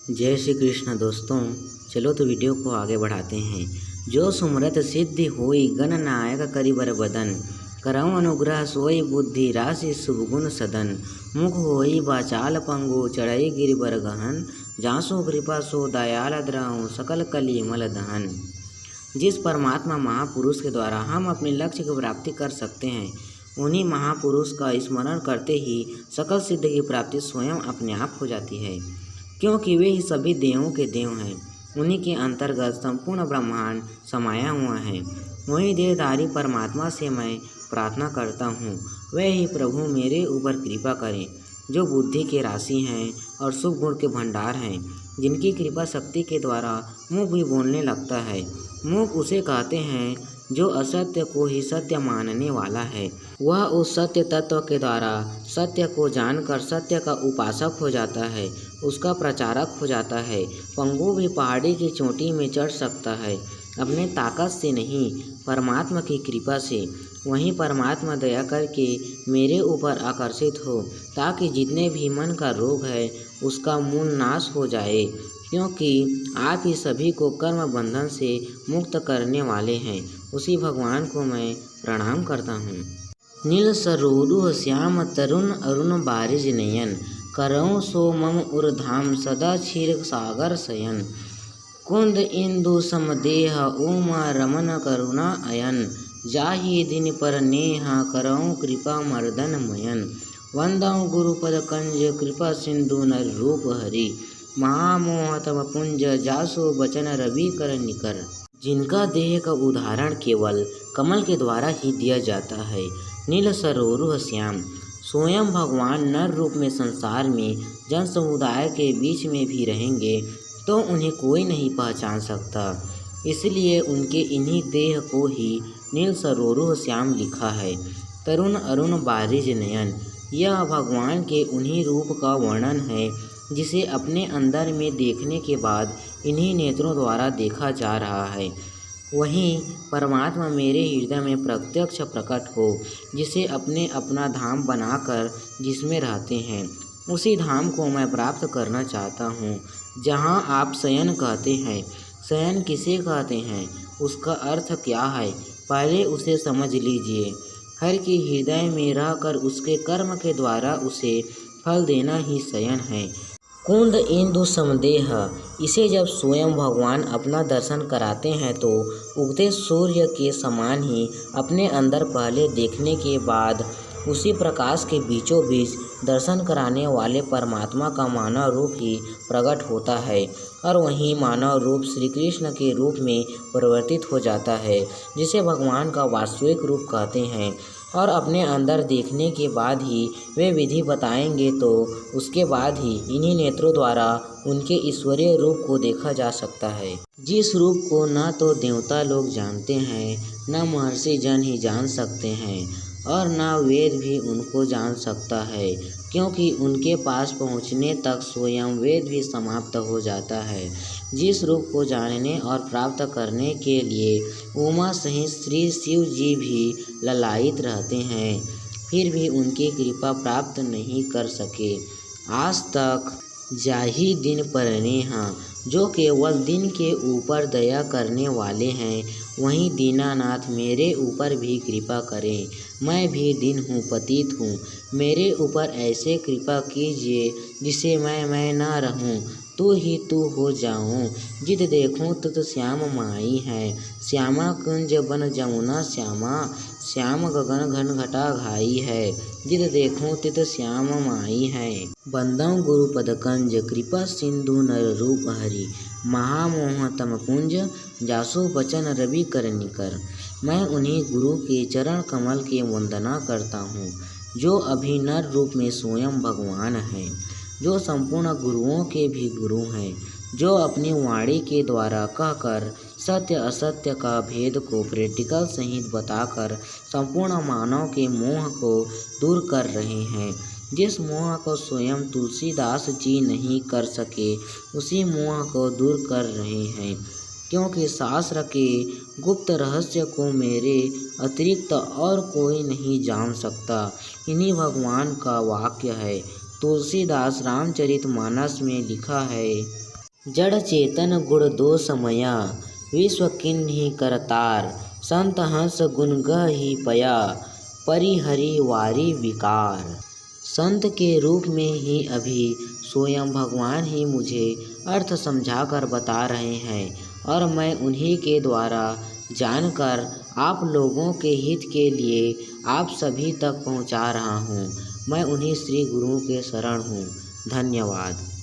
जय श्री कृष्ण दोस्तों। चलो तो वीडियो को आगे बढ़ाते हैं। जो सुमरत सिद्धि होई गण नायक करि बर बदन, करऊँ अनुग्रह सोई बुद्धि राशि शुभ गुण सदन, मुख होई बाचाल पंगु चढ़ई गिरि बर गहन, जासो कृपा सो दयाल द्रहु सकल कली मल दहन। जिस परमात्मा महापुरुष के द्वारा हम अपने लक्ष्य की प्राप्ति कर सकते हैं, उन्हीं महापुरुष का स्मरण करते ही सकल सिद्धि की प्राप्ति स्वयं अपने आप हो जाती है, क्योंकि वे ही सभी देवों के देव हैं। उन्हीं के अंतर्गत संपूर्ण ब्रह्मांड समाया हुआ है। वही देहधारी परमात्मा से मैं प्रार्थना करता हूँ, वह ही प्रभु मेरे ऊपर कृपा करें, जो बुद्धि के राशि हैं और शुभ गुण के भंडार हैं, जिनकी कृपा शक्ति के द्वारा मुख भी बोलने लगता है। मुख उसे कहते हैं जो असत्य को ही सत्य मानने वाला है। वह उस सत्य तत्व के द्वारा सत्य को जानकर सत्य का उपासक हो जाता है, उसका प्रचारक हो जाता है। पंगु भी पहाड़ी की चोटी में चढ़ सकता है, अपने ताकत से नहीं, परमात्मा की कृपा से। वहीं परमात्मा दया करके मेरे ऊपर आकर्षित हो, ताकि जितने भी मन का रोग है उसका मूल नाश हो जाए, क्योंकि आप ही सभी को कर्म बंधन से मुक्त करने वाले हैं। उसी भगवान को मैं प्रणाम करता हूँ। नील सरोरु श्याम तरुण अरुण बारिज नयन, करऊँ सो मम उर्धाम सदा क्षीर सागर शयन, कुंद इंदु समदेह उमा रमन करुणा अयन, जाहि दिन पर नेहा करऊँ कृपा मर्दन मयन, वंदऊ गुरुपद कंज कृपा सिंधु नर रूप हरि, महामोहतम पुंज जासो बचन रवि कर निकर। जिनका देह का उदाहरण केवल कमल के द्वारा ही दिया जाता है। नील सरोरु श्याम, स्वयं भगवान नर रूप में संसार में जन समुदाय के बीच में भी रहेंगे तो उन्हें कोई नहीं पहचान सकता, इसलिए उनके इन्हीं देह को ही नील सरोरु श्याम लिखा है। तरुण अरुण बारिज नयन, यह भगवान के उन्हीं रूप का वर्णन है जिसे अपने अंदर में देखने के बाद इन्हीं नेत्रों द्वारा देखा जा रहा है। वहीं परमात्मा मेरे हृदय में प्रत्यक्ष प्रकट हो, जिसे अपने अपना धाम बनाकर जिसमें रहते हैं, उसी धाम को मैं प्राप्त करना चाहता हूँ। जहाँ आप शयन कहते हैं, शयन किसे कहते हैं, उसका अर्थ क्या है, पहले उसे समझ लीजिए। हर के हृदय में रहकर उसके कर्म के द्वारा उसे फल देना ही शयन है। कुंद इंदु समदेह, इसे जब स्वयं भगवान अपना दर्शन कराते हैं तो उगते सूर्य के समान ही अपने अंदर पहले देखने के बाद उसी प्रकाश के बीचों बीच दर्शन कराने वाले परमात्मा का मानव रूप ही प्रकट होता है, और वहीं मानव रूप श्री कृष्ण के रूप में परिवर्तित हो जाता है, जिसे भगवान का वास्तविक रूप कहते हैं। और अपने अंदर देखने के बाद ही वे विधि बताएंगे, तो उसके बाद ही इन्हीं नेत्रों द्वारा उनके ईश्वरीय रूप को देखा जा सकता है, जिस रूप को न तो देवता लोग जानते हैं, न महर्षि जन ही जान सकते हैं, और न वेद भी उनको जान सकता है, क्योंकि उनके पास पहुँचने तक स्वयं वेद भी समाप्त हो जाता है। जिस रूप को जानने और प्राप्त करने के लिए उमा सहित श्री शिव जी भी ललायित रहते हैं, फिर भी उनकी कृपा प्राप्त नहीं कर सके आज तक। जाहि दिन पर नेहा, जो केवल दिन के ऊपर दया करने वाले हैं, वहीं दीनानाथ मेरे ऊपर भी कृपा करें। मैं भी दिन हूँ, पतित हूँ, मेरे ऊपर ऐसे कृपा कीजिए जिसे मैं न रहूँ, तू ही तू हो जाऊँ। जित देखूँ तुत श्याम माई है, श्यामा कुंज बन जमुना श्यामा, श्याम गगन घन घटा घाई है, जित देखूँ तित श्याम माई है। बंदऊ गुरुपद कंज कृपा सिंधु नर रूप हरि, महामोहतम पुंज जासो बचन रवि कर निकर। मैं उन्हीं गुरु के चरण कमल की वंदना करता हूँ, जो अभी नर रूप में स्वयं भगवान हैं, जो संपूर्ण गुरुओं के भी गुरु हैं, जो अपनी वाणी के द्वारा कहकर सत्य असत्य का भेद को प्रैक्टिकल सहित बताकर संपूर्ण मानव के मोह को दूर कर रहे हैं। जिस मोह को स्वयं तुलसीदास जी नहीं कर सके, उसी मोह को दूर कर रहे हैं, क्योंकि शास्त्र के गुप्त रहस्य को मेरे अतिरिक्त और कोई नहीं जान सकता। इन्हीं भगवान का वाक्य है। तुलसीदास रामचरितमानस में लिखा है, जड़ चेतन गुण दो समया, विश्व किन्हीं करतार। संत हंस गुण गहि पया, परिहरि वारी विकार। संत के रूप में ही अभी स्वयं भगवान ही मुझे अर्थ समझाकर बता रहे हैं और मैं उन्हीं के द्वारा जानकर आप लोगों के हित के लिए आप सभी तक पहुंचा रहा हूं। मैं उन्हीं श्री गुरुओं के शरण हूं। धन्यवाद।